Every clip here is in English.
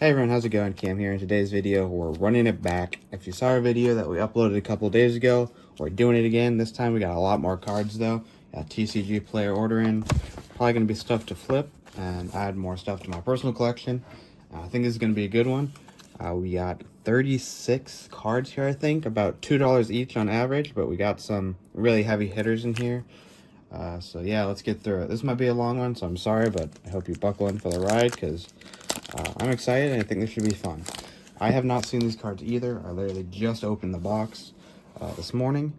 Hey everyone, how's it going? Cam here. In today's video, we're running it back. If you saw our video that we uploaded a couple days ago, we're doing it again. This time we got a lot more cards though. Got TCG player order in. Probably going to be stuff to flip and add more stuff to my personal collection. I think this is going to be a good one. We got 36 cards here, I think. About $2 each on average, but we got some really heavy hitters in here. So yeah, let's get through it. This might be a long one, so I'm sorry, but I hope you buckle in for the ride because I'm excited and I think this should be fun. I have not seen these cards either. I literally just opened the box this morning,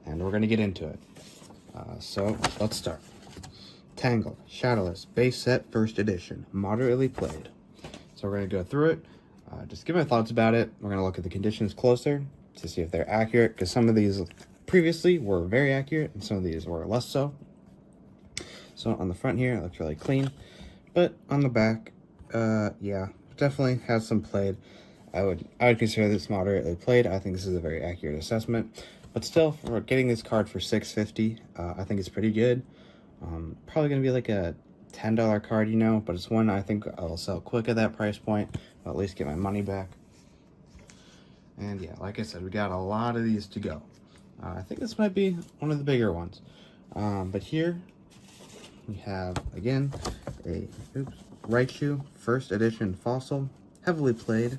and we're going to get into it. So let's start. Tangled, Shadowless, base set, first edition, moderately played. So we're going to go through it, just give my thoughts about it. We're going to look at the conditions closer to see if they're accurate, because some of these previously were very accurate and some of these were less so. So on the front here, it looks really clean, but on the back, yeah, definitely has some played. I would consider this moderately played. I think this is a very accurate assessment, but still, for getting this card for $6.50, I think it's pretty good. Probably gonna be like a $10 card, you know, but it's one I think I'll sell quick at that price point. I'll at least get my money back. And yeah, like I said, we got a lot of these to go. I think this might be one of the bigger ones. But here we have, again, a Raichu first edition fossil, heavily played.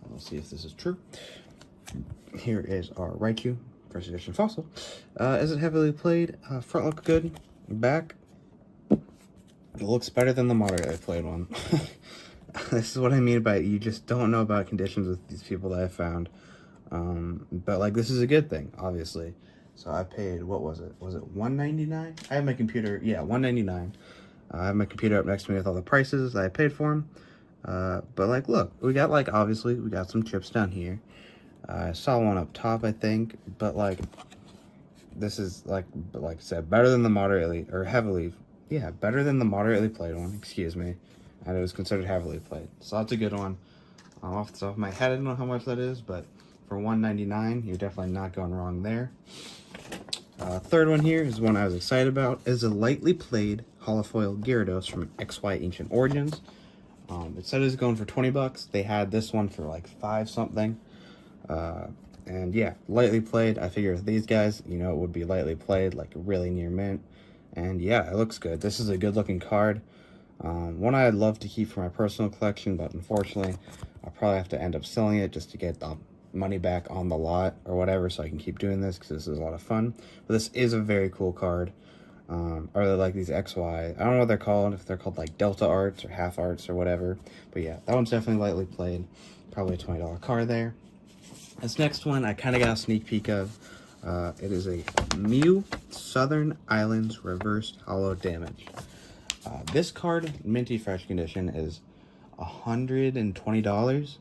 We'll see if this is true. Here is our Raichu first edition fossil. Is it heavily played? Front looks good. Back, it looks better than the moderately played one. This is what I mean by you just don't know about conditions with these people that I found. But like, this is a good thing, obviously. So I paid, what was it? Was it $1.99? I have my computer, yeah, $1.99. I have my computer up next to me with all the prices that I paid for them. But like, look, we got like, obviously, we got some chips down here. I saw one up top, I think, but like, this is like I said, better than the moderately, or heavily, yeah, better than the moderately played one, excuse me. And it was considered heavily played. So that's a good one. Off the top of my head, I don't know how much that is, but for $1.99, you're definitely not going wrong there. Third one here is one I was excited about. Is a lightly played holofoil Gyarados from XY Ancient Origins. It said it was going for 20 bucks. They had this one for like 5 something. And yeah, lightly played. I figure with these guys, you know, it would be lightly played, like really near mint. And yeah, it looks good. This is a good looking card. One I'd love to keep for my personal collection, but unfortunately, I'll probably have to end up selling it just to get the money back on the lot or whatever, so I can keep doing this because this is a lot of fun. But this is a very cool card. I really like these XY. I don't know what they're called, if they're called like Delta Arts or Half Arts or whatever. But yeah, that one's definitely lightly played. Probably a $20 card there. This next one, I kind of got a sneak peek of. It is a Mew Southern Islands Reversed Hollow Damage. This card, minty fresh condition, is $120,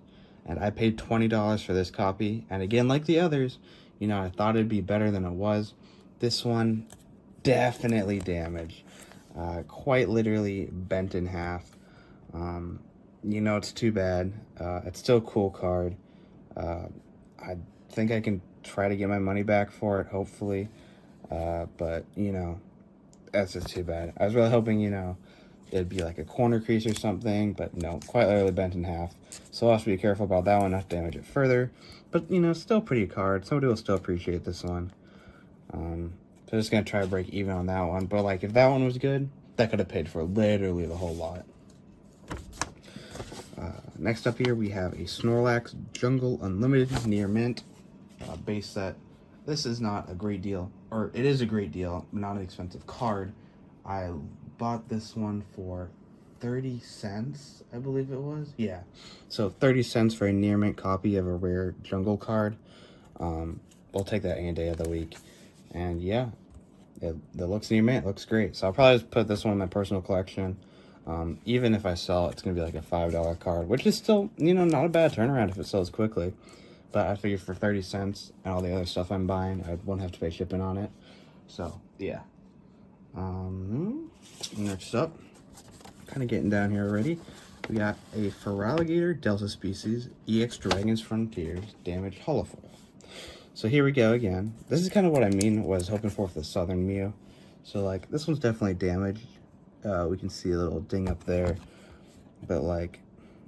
and I paid $20 for this copy. And again, like the others, you know, I thought it'd be better than it was. This one, definitely damaged. Quite literally bent in half. You know, it's too bad. It's still a cool card. I think I can try to get my money back for it, hopefully. But, you know, that's just too bad. I was really hoping, you know, it'd be like a corner crease or something, but no, quite literally bent in half. So I'll have to be careful about that one, not to damage it further. But, you know, still a pretty card. Somebody will still appreciate this one. So I'm just going to try to break even on that one. But, like, if that one was good, that could have paid for literally the whole lot. Next up here, we have a Snorlax Jungle Unlimited Near Mint base set. This is not a great deal, or it is a great deal, not an expensive card. I bought this one for 30 cents, I believe it was. Yeah, so 30 cents for a near mint copy of a rare jungle card. We'll take that any day of the week. And yeah, it looks near mint, it looks great. So I'll probably just put this one in my personal collection. Even if I sell it, it's going to be like a $5 card, which is still, you know, not a bad turnaround if it sells quickly. But I figured for 30 cents and all the other stuff I'm buying, I won't have to pay shipping on it. So, yeah. Next up, kind of getting down here already, we got a Feraligatr Delta Species EX Dragons Frontiers Damaged Holofoil. So here we go again. This is kind of what I mean, what I was hoping for the Southern Mew. So, like, this one's definitely damaged. We can see a little ding up there. But, like,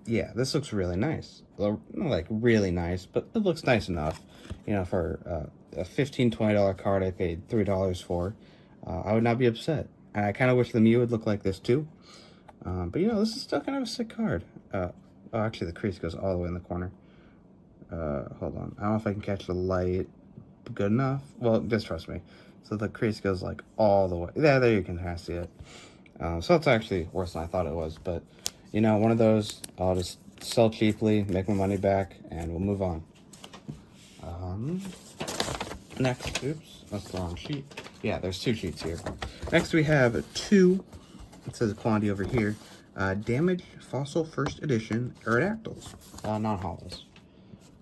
yeah, this looks really nice. Well, not like really nice, but it looks nice enough. You know, for a $15-$20 card I paid $3 for, I would not be upset. And I kind of wish the Mew would look like this too. But you know, this is still kind of a sick card. Oh, actually, the crease goes all the way in the corner. Hold on. I don't know if I can catch the light good enough. Well, just trust me. So the crease goes like all the way. Yeah, there you can kind of see it. So it's actually worse than I thought it was. But, you know, one of those, I'll just sell cheaply, make my money back, and we'll move on. Next, oops, that's the wrong sheet. Yeah, there's 2 sheets here. Next we have 2, it says quantity over here, Damage Fossil First Edition Aerodactyls, non-hollows.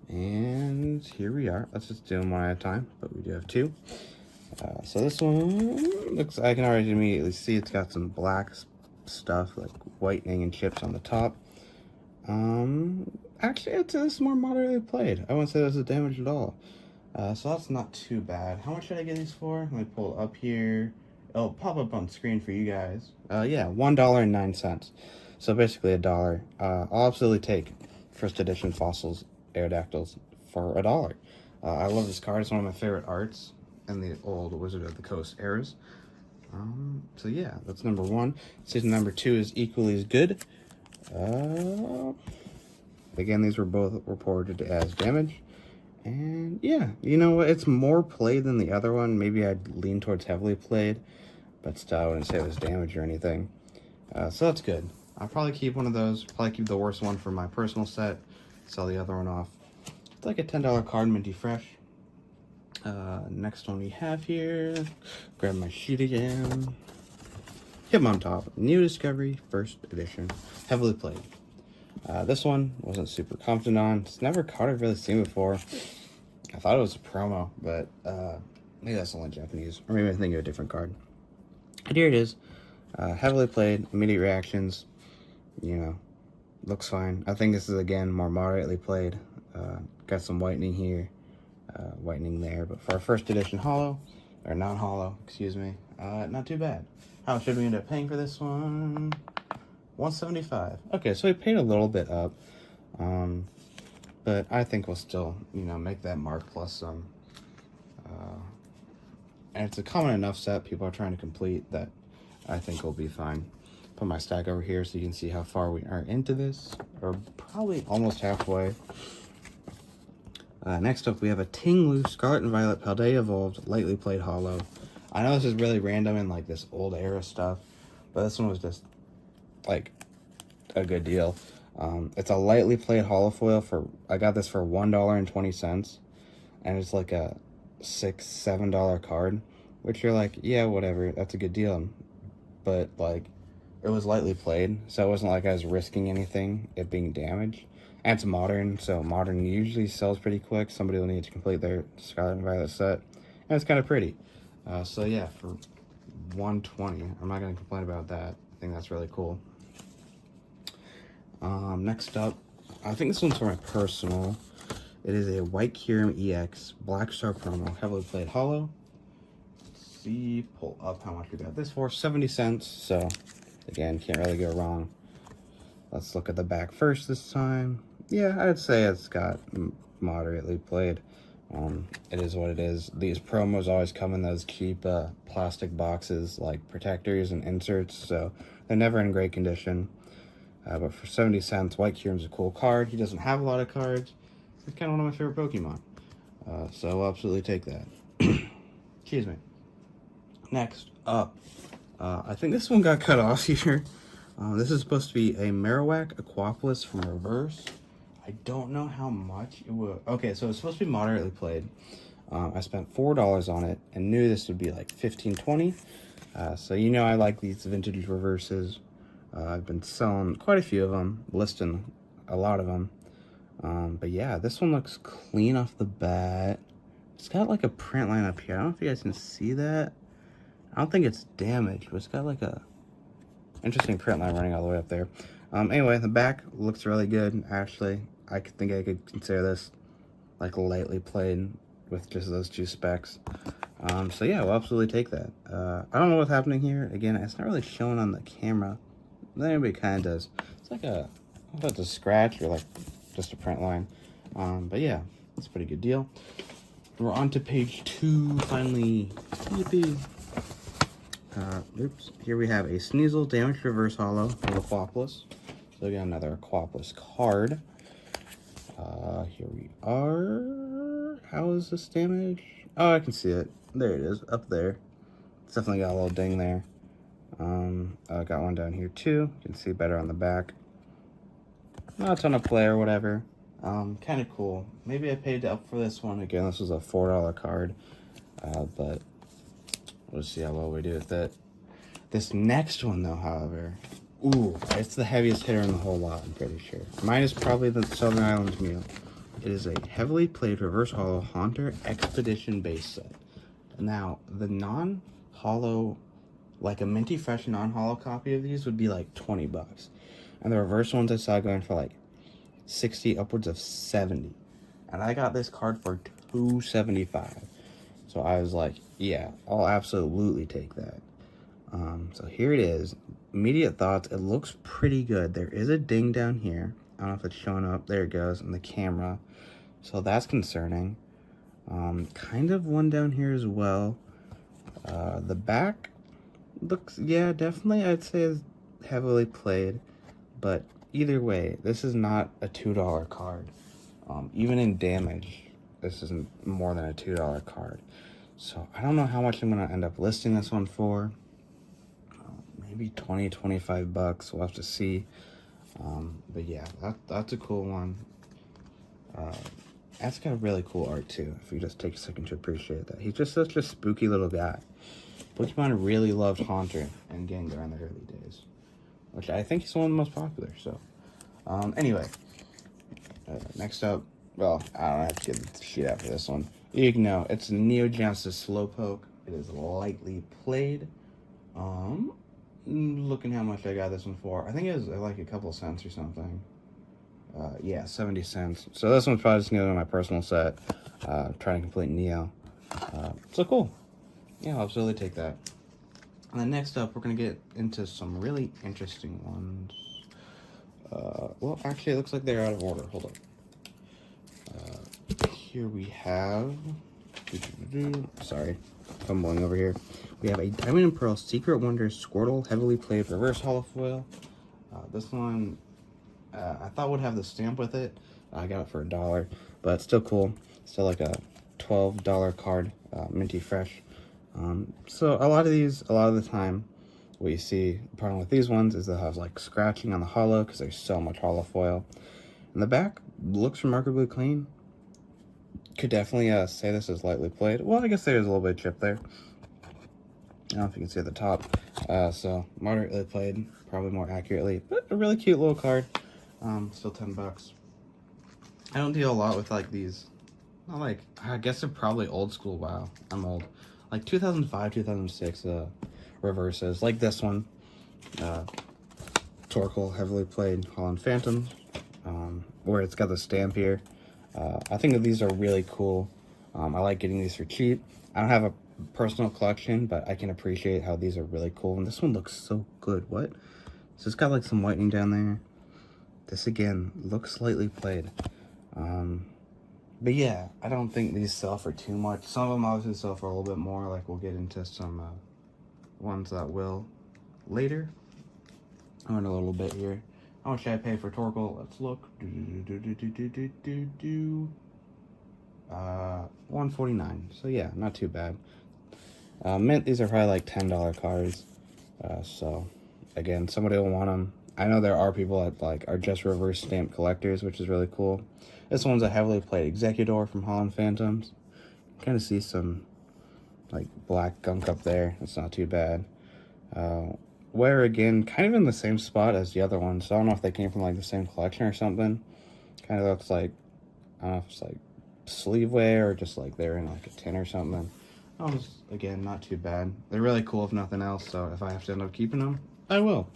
And here we are. Let's just do them one at a time, but we do have 2. So this one looks, I can already immediately see it's got some black stuff, like whitening and chips on the top. Actually, I'd say this is more moderately played. I wouldn't say this is damaged at all. So that's not too bad. How much should I get these for? Let me pull it up here. It'll pop up on screen for you guys. Yeah, $1.09. So basically $1. I'll absolutely take first edition Fossils Aerodactyls for $1. I love this card. It's one of my favorite arts in the old Wizard of the Coast eras. So yeah, that's number 1. Season number 2 is equally as good. Again, these were both reported as damage. And yeah, you know what? It's more played than the other one. Maybe I'd lean towards heavily played, but still, I wouldn't say it was damage or anything. So that's good. I'll probably keep one of those. Probably keep the worst one for my personal set. Sell the other one off. It's like a $10 card, minty fresh. Next one we have here. Grab my sheet again. Hitmontop, New Discovery, First Edition, heavily played. This one wasn't super confident on. It's never a card I've really seen before. I thought it was a promo, but maybe that's only Japanese. Or maybe I'm thinking of a different card. And here it is. Heavily played, immediate reactions. You know, looks fine. I think this is, again, more moderately played. Got some whitening here, whitening there. But for our first edition hollow, or non-hollow, excuse me, not too bad. How should we end up paying for this one? $175. Okay, so we paid a little bit up, but I think we'll still, you know, make that mark plus some. And it's a common enough set people are trying to complete that I think we'll be fine. Put my stack over here so you can see how far we are into this, or probably almost halfway. Next up, we have a Ting-Lu Scarlet and Violet Paldea Evolved Lightly Played Hollow. I know this is really random in like this old era stuff, but this one was just like a good deal. It's a lightly played holofoil for, I got this for $1.20, and it's like a $6-7 card, which you're like, yeah, whatever, that's a good deal. But like, it was lightly played, so it wasn't like I was risking anything, it being damaged. And it's modern, so modern usually sells pretty quick. Somebody will need to complete their Scarlet and Violet set, and it's kind of pretty. So yeah, for $120, I'm not going to complain about that. I think that's really cool. Next up, I think this one's for my personal. It is a White Kyurem EX Black Star promo, heavily played hollow. Let's see, pull up how much we got this for, 70 cents. So again, can't really go wrong. Let's look at the back first this time. Yeah, I'd say it's got moderately played. It is what it is. These promos always come in those cheap plastic boxes like protectors and inserts, so they're never in great condition. But for 70 cents, White Kyurem's a cool card. He doesn't have a lot of cards. He's kind of one of my favorite Pokemon. So I'll absolutely take that. Excuse me. Next up, I think this one got cut off here. This is supposed to be a Marowak Aquapolis from reverse. I don't know how much it will. Okay, so it's supposed to be moderately played. I spent $4 on it and knew this would be like $15-$20. So you know I like these vintage reverses. I've been selling quite a few of them, listing a lot of them. But yeah, this one looks clean off the bat. It's got like a print line up here. I don't know if you guys can see that. I don't think it's damaged, but it's got like a interesting print line running all the way up there. Anyway, the back looks really good, actually. I think I could consider this like lightly played with just those 2 specs. So yeah, we'll absolutely take that. I don't know what's happening here. Again, it's not really showing on the camera. But everybody kind of does. It's like a if that's a scratch or like just a print line. But yeah, it's a pretty good deal. We're on to page 2, finally. Yippee. Oops. Here we have a Sneasel Damaged Reverse Holo for Aquapolis. So we got another Aquapolis card. Here we are. How is this damaged? Oh, I can see it. There it is, up there. It's definitely got a little ding there. I got one down here too. You can see better on the back. Not a ton of play or whatever. Kind of cool. Maybe I paid up for this one. Again, this was a $4 card. But we'll see how well we do with it. This next one though, however, ooh, it's the heaviest hitter in the whole lot, I'm pretty sure. Mine is probably the Southern Islands Mule. It is a heavily played reverse holo Haunter Expedition base set. Now, the non-holo, like a minty fresh non-holo copy of these would be like 20 bucks. And the reverse ones I saw going for like 60, upwards of 70. And I got this card for $275. So I was like, yeah, I'll absolutely take that. So here it is. Immediate thoughts. It looks pretty good. There is a ding down here. I don't know if it's showing up. There it goes in the camera. So that's concerning. Kind of one down here as well. The back looks, yeah, definitely I'd say is heavily played. But either way, this is not a $2 card. Even in damage, this isn't more than a $2 card. So I don't know how much I'm going to end up listing this one for. Maybe 20, 25 bucks. We'll have to see. But yeah, that's a cool one. That's got really cool art too, if you just take a second to appreciate that. He's just such a spooky little guy. Pokemon really loved Haunter and Gengar in the early days, which I think he's one of the most popular. So, anyway, next up, well, I don't have to get the sheet out for this one. You know, it's a Neo Genesis Slowpoke. It is lightly played. Looking how much I got this one for. I think it was like a couple cents or something. Yeah, 70 cents. So this one's probably just gonna go in my personal set. Trying to complete Neo. So cool. Yeah, I'll absolutely take that. And then next up, we're gonna get into some really interesting ones. Well, actually, it looks like they're out of order. Hold up. Here we have. Sorry, fumbling over here. We have a Diamond and Pearl Secret Wonders Squirtle heavily played reverse holofoil. This one, I thought would have the stamp with it. I got it for $1, but it's still cool. Still like a $12 card, minty fresh. So a lot of the time, what you see, the problem with these ones is they'll have like scratching on the holo because there's so much holofoil. And the back looks remarkably clean. Could definitely say this is lightly played. Well, I guess there's a little bit of chip there. I don't know if you can see at the top. So moderately played, probably more accurately, but a really cute little card. Still 10 bucks. I don't deal a lot with like these. Not like, I guess they're probably old school. Wow, I'm old. Like 2005, 2006 reverses, like this one. Torkoal heavily played Holland Phantoms, where it's got the stamp here. I think that these are really cool. I like getting these for cheap. I don't have a personal collection, but I can appreciate how these are really cool. And this one looks so good. What? So it's got like some whitening down there. This again looks slightly played. But yeah, I don't think these sell for too much. Some of them obviously sell for a little bit more. Like we'll get into some ones that will later. I'm in a little bit here. How much should I pay for Torkoal? Let's look. $149. So yeah, not too bad. Mint, these are probably like $10 cards. So again, somebody will want them. I know there are people that like are just reverse stamp collectors, which is really cool. This one's a heavily played Executor from Holland Phantoms. Kind of see some like black gunk up there. It's not too bad. Where again, kind of in the same spot as the other ones. So I don't know if they came from like the same collection or something. Kind of looks like, I don't know if it's like sleeve wear or just like they're in like a tin or something. Oh, just, again, not too bad. They're really cool if nothing else, so if I have to end up keeping them, I will.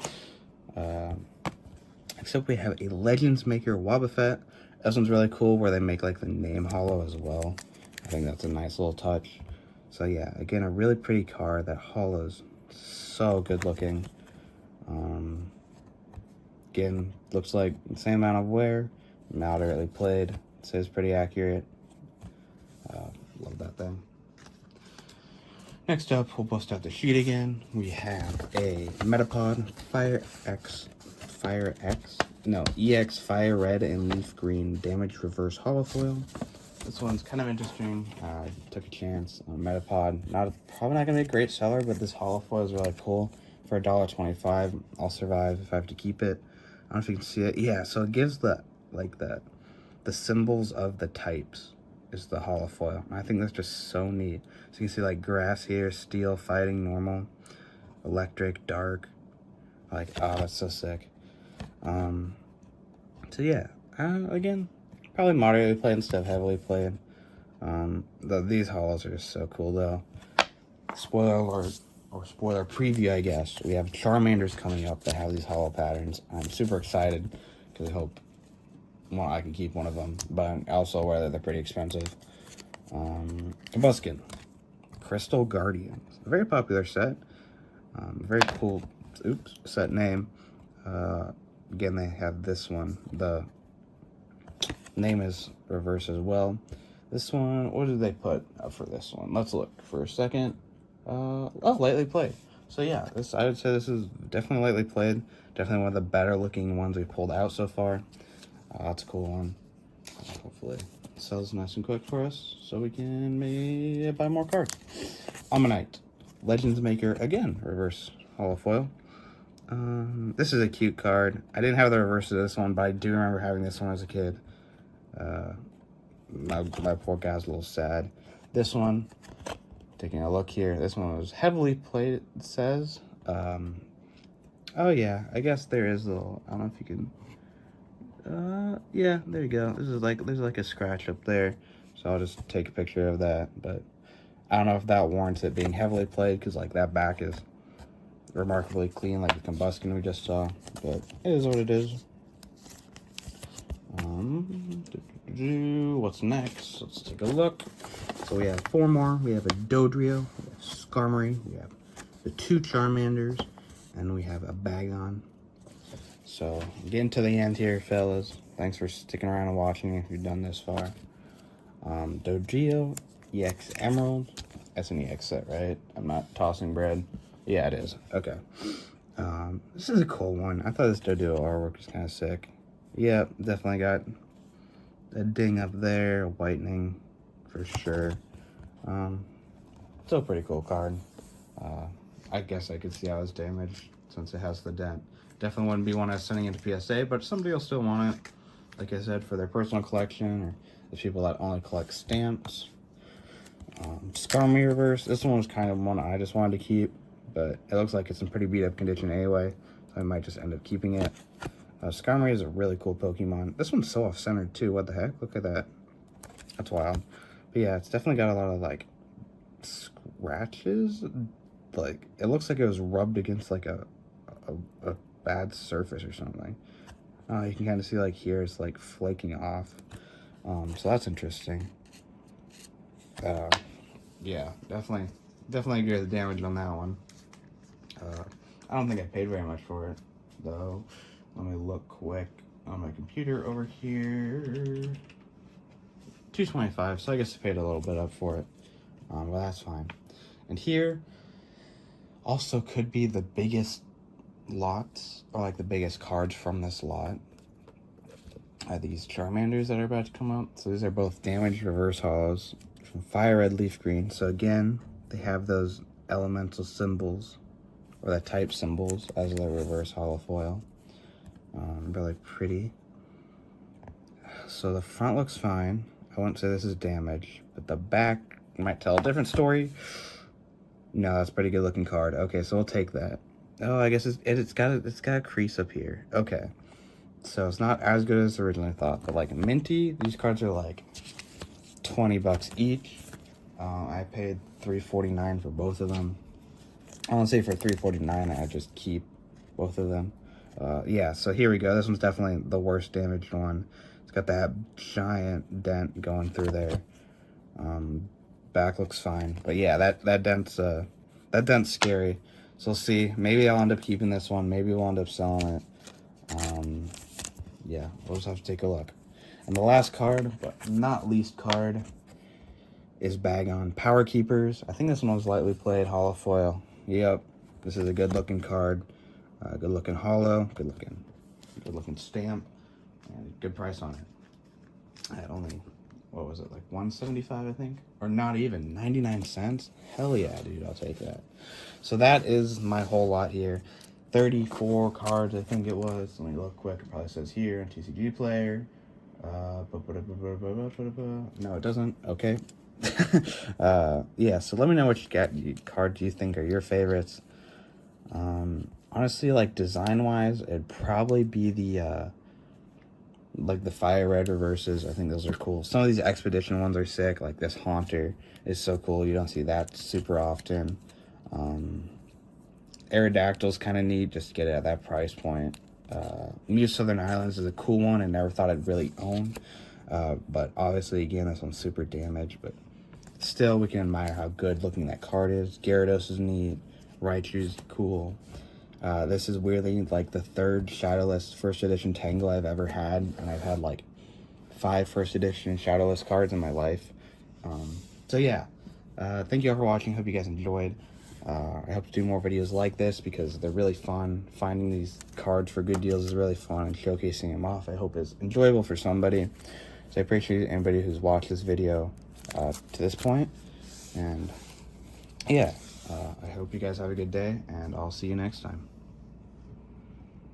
Except we have a Legends Maker Wobbuffet. This one's really cool where they make like the name holo as well. I think that's a nice little touch. So yeah, again, a really pretty card. That holo's so good looking. Again, looks like the same amount of wear, moderately played. It says pretty accurate. Love that thing. Next up, we'll bust out the sheet again. We have a Metapod EX Fire Red and Leaf Green Damage Reverse Holofoil. This one's kind of interesting. I took a chance on Metapod. Probably not going to be a great seller, but this holofoil is really cool. For $1.25, I'll survive if I have to keep it. I don't know if you can see it. Yeah, so it gives the symbols of the types is the holofoil. I think that's just so neat. So you can see like grass here, steel, fighting, normal, electric, dark. Like, oh, that's so sick. So yeah, again, probably moderately played instead of heavily played. These holos are just so cool though. Spoiler alert, or spoiler preview, I guess. We have Charmanders coming up that have these holo patterns. I'm super excited because I hope I can keep one of them, but I'm also aware that they're pretty expensive. Combusken, Crystal Guardians, a very popular set. Very cool, set name. Again, they have this one. The name is reverse as well. This one, what did they put up for this one? Let's look for a second. Lightly played. So yeah, I would say this is definitely lightly played. Definitely one of the better looking ones we've pulled out so far. That's a cool one. Hopefully it sells nice and quick for us so we can maybe buy more cards. Ammonite, Legends Maker, again, reverse holofoil. This is a cute card. I didn't have the reverse of this one, but I do remember having this one as a kid. My poor guy's a little sad. This one, taking a look here, this one was heavily played, it says. Oh yeah, I guess there is a little, I don't know if you can, yeah, there you go. This is like, there's like a scratch up there, so I'll just take a picture of that, but I don't know if that warrants it being heavily played, because like that back is remarkably clean, like the Combusken we just saw, but it is what it is. What's next? Let's take a look. So we have 4 more. We have a Dodrio, we have Skarmory, we have the 2 Charmanders, and we have a Bagon. So getting to the end here, fellas. Thanks for sticking around and watching if you've done this far. Dodrio, EX Emerald. That's an EX set, right? I'm not tossing bread. Yeah, it is. Okay. This is a cool one. I thought this Dodrio artwork was kind of sick. Yep, definitely got a ding up there, whitening for sure. Still a pretty cool card. I guess I could see how it's damaged since it has the dent. Definitely wouldn't be one I was sending into PSA, but somebody will still want it. Like I said, for their personal collection, or the people that only collect stamps. Skarmory reverse. This one was kind of one I just wanted to keep, but it looks like it's in pretty beat up condition anyway, so I might just end up keeping it. Skarmory is a really cool Pokemon. This one's so off-centered too. What the heck? Look at that. That's wild. But yeah, it's definitely got a lot of like scratches. Like it looks like it was rubbed against like a bad surface or something. You can kind of see like here it's like flaking off. So that's interesting. Yeah, definitely agree with the damage on that one. I don't think I paid very much for it though. Let me look quick on my computer over here. $2.25, so I guess I paid a little bit up for it. But that's fine. And here also could be the biggest lots, or like the biggest cards from this lot. These Charmanders that are about to come out. So these are both damaged reverse holos from Fire Red, Leaf Green. So again, they have those elemental symbols, or the type symbols, as their reverse holofoil. Really pretty. So the front looks fine. I wouldn't say this is damaged, but the back might tell a different story. No, that's a pretty good looking card. Okay, so we'll take that. Oh, I guess it's got a crease up here. Okay, so it's not as good as originally thought, but like minty, these cards are like $20 each. I paid $3.49 for both of them. I want to say for $3.49, I just keep both of them. Yeah, so here we go. This one's definitely the worst damaged one. It's got that giant dent going through there. Back looks fine, but yeah, that dent's scary. So we'll see. Maybe I'll end up keeping this one. Maybe we'll end up selling it. Yeah, we'll just have to take a look. And the last card, but not least card, is Bagon Power Keepers. I think this one was lightly played, holo foil. Yep, this is a good looking card. Good looking holo, good looking stamp, and good price on it. At only, what was it, like $175, I think? Or not even, 99 cents? Hell yeah, dude, I'll take that. So that is my whole lot here. 34 cards, I think it was. Let me look quick. It probably says here, TCG player. No, it doesn't. Okay. Yeah, so let me know what cards you think are your favorites. Honestly, like design-wise, it'd probably be the like the Fire Red reverses. I think those are cool. Some of these Expedition ones are sick. Like this Haunter is so cool. You don't see that super often. Aerodactyl's kind of neat just to get it at that price point. Muse Southern Islands is a cool one. I never thought I'd really own. But obviously, again, this one's super damaged. But still, we can admire how good looking that card is. Gyarados is neat. Raichu's cool. This is weirdly like the third Shadowless first edition Tangle I've ever had. And I've had like 5 first edition Shadowless cards in my life. So yeah, thank you all for watching. Hope you guys enjoyed. I hope to do more videos like this because they're really fun. Finding these cards for good deals is really fun, and showcasing them off I hope is enjoyable for somebody. So I appreciate anybody who's watched this video to this point. And yeah, I hope you guys have a good day, and I'll see you next time.